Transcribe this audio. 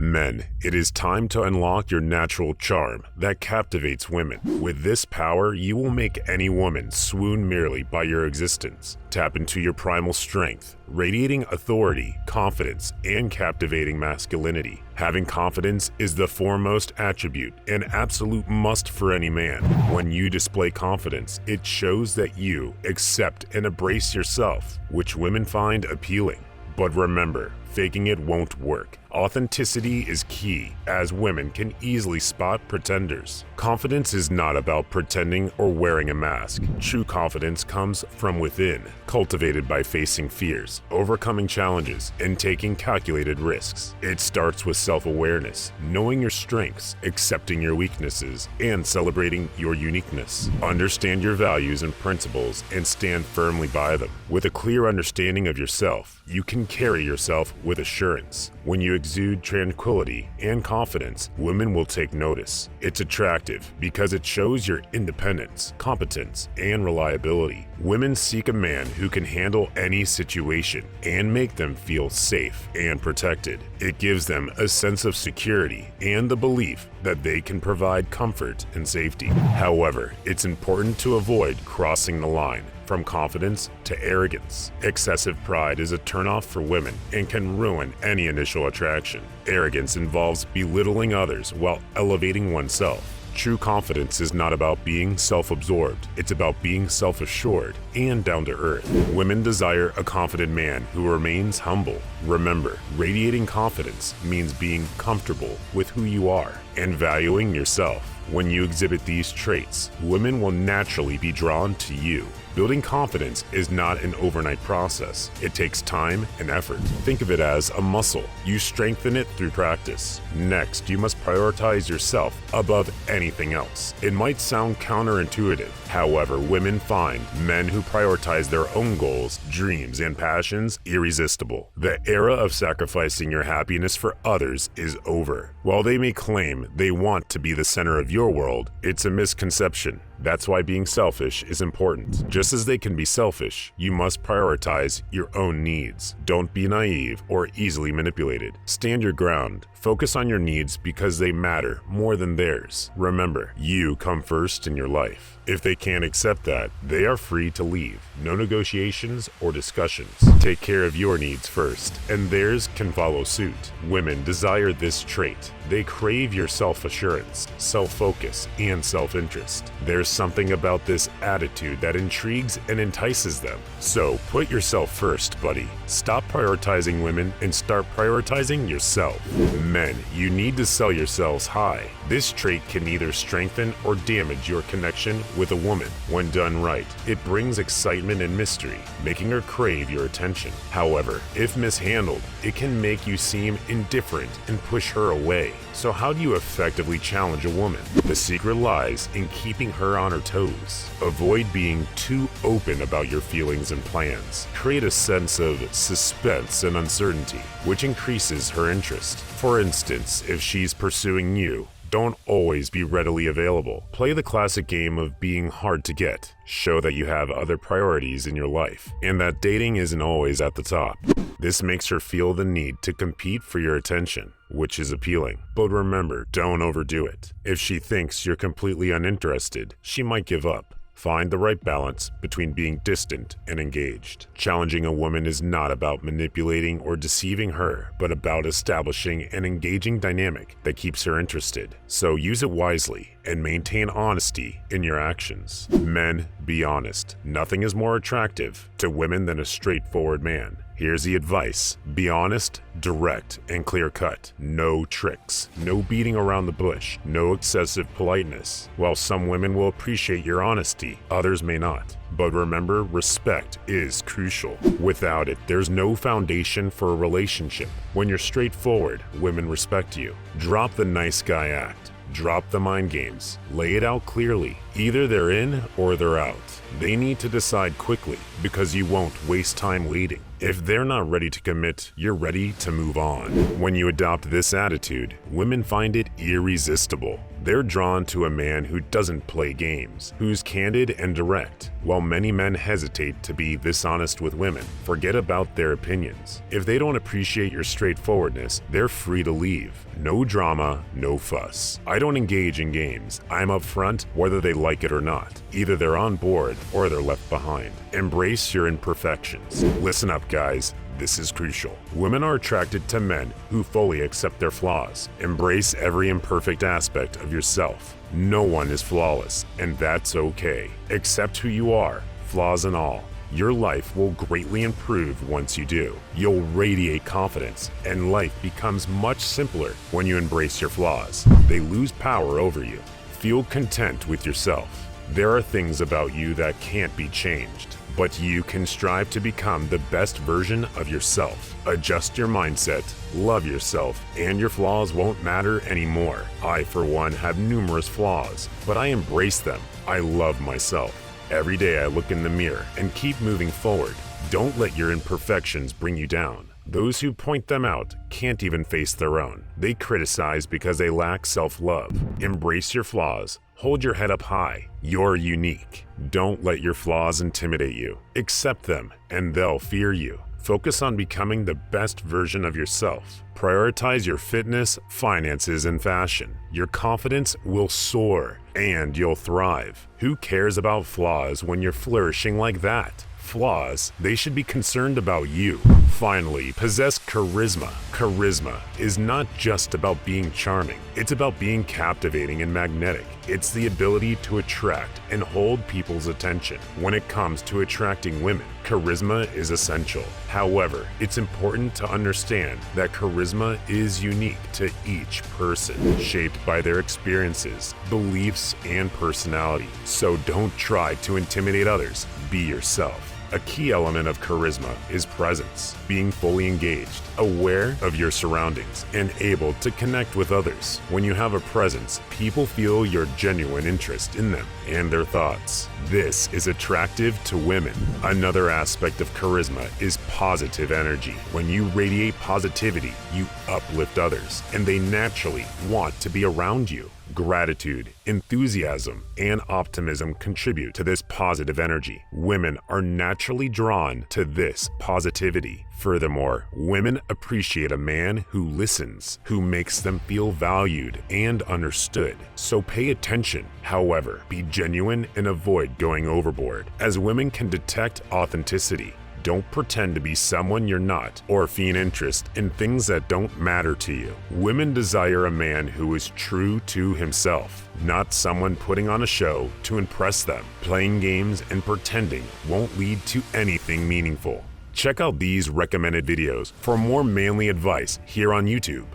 Men, it is time to unlock your natural charm that captivates women. With this power, you will make any woman swoon merely by your existence. Tap into your primal strength, radiating authority, confidence, and captivating masculinity. Having confidence is the foremost attribute, an absolute must for any man. When you display confidence, it shows that you accept and embrace yourself, which women find appealing. But remember, faking it won't work. Authenticity is key, as women can easily spot pretenders. Confidence is not about pretending or wearing a mask. True confidence comes from within, cultivated by facing fears, overcoming challenges, and taking calculated risks. It starts with self-awareness, knowing your strengths, accepting your weaknesses, and celebrating your uniqueness. Understand your values and principles and stand firmly by them. With a clear understanding of yourself, you can carry yourself with assurance. When you exude tranquility and confidence, women will take notice. It's attractive because it shows your independence, competence, and reliability. Women seek a man who can handle any situation and make them feel safe and protected. It gives them a sense of security and the belief that they can provide comfort and safety. However, it's important to avoid crossing the line from confidence to arrogance. Excessive pride is a turnoff for women and can ruin any initial attraction. Arrogance involves belittling others while elevating oneself. True confidence is not about being self-absorbed, it's about being self-assured and down to earth. Women desire a confident man who remains humble. Remember, radiating confidence means being comfortable with who you are and valuing yourself. When you exhibit these traits, women will naturally be drawn to you. Building confidence is not an overnight process. It takes time and effort. Think of it as a muscle. You strengthen it through practice. Next, you must prioritize yourself above anything else. It might sound counterintuitive. However, women find men who prioritize their own goals, dreams, and passions irresistible. The era of sacrificing your happiness for others is over. While they may claim they want to be the center of your world, it's a misconception. That's why being selfish is important. Just as they can be selfish, you must prioritize your own needs. Don't be naive or easily manipulated. Stand your ground. Focus on your needs because they matter more than theirs. Remember, you come first in your life. If they can't accept that, they are free to leave. No negotiations or discussions. Take care of your needs first, and theirs can follow suit. Women desire this trait. They crave your self-assurance, self-focus, and self-interest. There's something about this attitude that intrigues and entices them. So put yourself first, buddy. Stop prioritizing women and start prioritizing yourself. Men, you need to sell yourselves high. This trait can either strengthen or damage your connection with a woman. When done right, it brings excitement and mystery, making her crave your attention. However, if mishandled, it can make you seem indifferent and push her away. So how do you effectively challenge a woman? The secret lies in keeping her on her toes. Avoid being too open about your feelings and plans. Create a sense of suspense and uncertainty, which increases her interest. For instance, if she's pursuing you, don't always be readily available. Play the classic game of being hard to get. Show that you have other priorities in your life, and that dating isn't always at the top. This makes her feel the need to compete for your attention, which is appealing. But remember, don't overdo it. If she thinks you're completely uninterested, she might give up. Find the right balance between being distant and engaged. Challenging a woman is not about manipulating or deceiving her, but about establishing an engaging dynamic that keeps her interested. So use it wisely and maintain honesty in your actions. Men, be honest. Nothing is more attractive to women than a straightforward man. Here's the advice. Be honest, direct, and clear-cut. No tricks. No beating around the bush. No excessive politeness. While some women will appreciate your honesty, others may not. But remember, respect is crucial. Without it, there's no foundation for a relationship. When you're straightforward, women respect you. Drop the nice guy act. Drop the mind games. Lay it out clearly. Either they're in or they're out. They need to decide quickly because you won't waste time waiting. If they're not ready to commit, you're ready to move on. When you adopt this attitude, women find it irresistible. They're drawn to a man who doesn't play games, who's candid and direct. While many men hesitate to be this honest with women, forget about their opinions. If they don't appreciate your straightforwardness, they're free to leave. No drama, no fuss. I don't engage in games. I'm upfront whether they like it or not. Either they're on board or they're left behind. Embrace your imperfections. Listen up, guys. This is crucial. Women are attracted to men who fully accept their flaws. Embrace every imperfect aspect of yourself. No one is flawless, and that's okay. Accept who you are, flaws and all. Your life will greatly improve once you do. You'll radiate confidence, and life becomes much simpler when you embrace your flaws. They lose power over you. Feel content with yourself. There are things about you that can't be changed, but you can strive to become the best version of yourself. Adjust your mindset, love yourself, and your flaws won't matter anymore. I, for one, have numerous flaws, but I embrace them. I love myself. Every day I look in the mirror and keep moving forward. Don't let your imperfections bring you down. Those who point them out can't even face their own. They criticize because they lack self-love. Embrace your flaws. Hold your head up high. You're unique. Don't let your flaws intimidate you. Accept them, and they'll fear you. Focus on becoming the best version of yourself. Prioritize your fitness, finances, and fashion. Your confidence will soar, and you'll thrive. Who cares about flaws when you're flourishing like that? Flaws, they should be concerned about you. Finally, possess charisma. Charisma is not just about being charming. It's about being captivating and magnetic. It's the ability to attract and hold people's attention. When it comes to attracting women, charisma is essential. However, it's important to understand that charisma is unique to each person, shaped by their experiences, beliefs, and personality. So don't try to intimidate others. Be yourself. A key element of charisma is presence, being fully engaged, aware of your surroundings, and able to connect with others. When you have a presence, people feel your genuine interest in them and their thoughts. This is attractive to women. Another aspect of charisma is positive energy. When you radiate positivity, you uplift others, and they naturally want to be around you. Gratitude, enthusiasm, and optimism contribute to this positive energy. Women are naturally drawn to this positivity. Furthermore, women appreciate a man who listens, who makes them feel valued and understood. So pay attention. However, be genuine and avoid going overboard, as women can detect authenticity. Don't pretend to be someone you're not or feign interest in things that don't matter to you. Women desire a man who is true to himself, not someone putting on a show to impress them. Playing games and pretending won't lead to anything meaningful. Check out these recommended videos for more manly advice here on YouTube.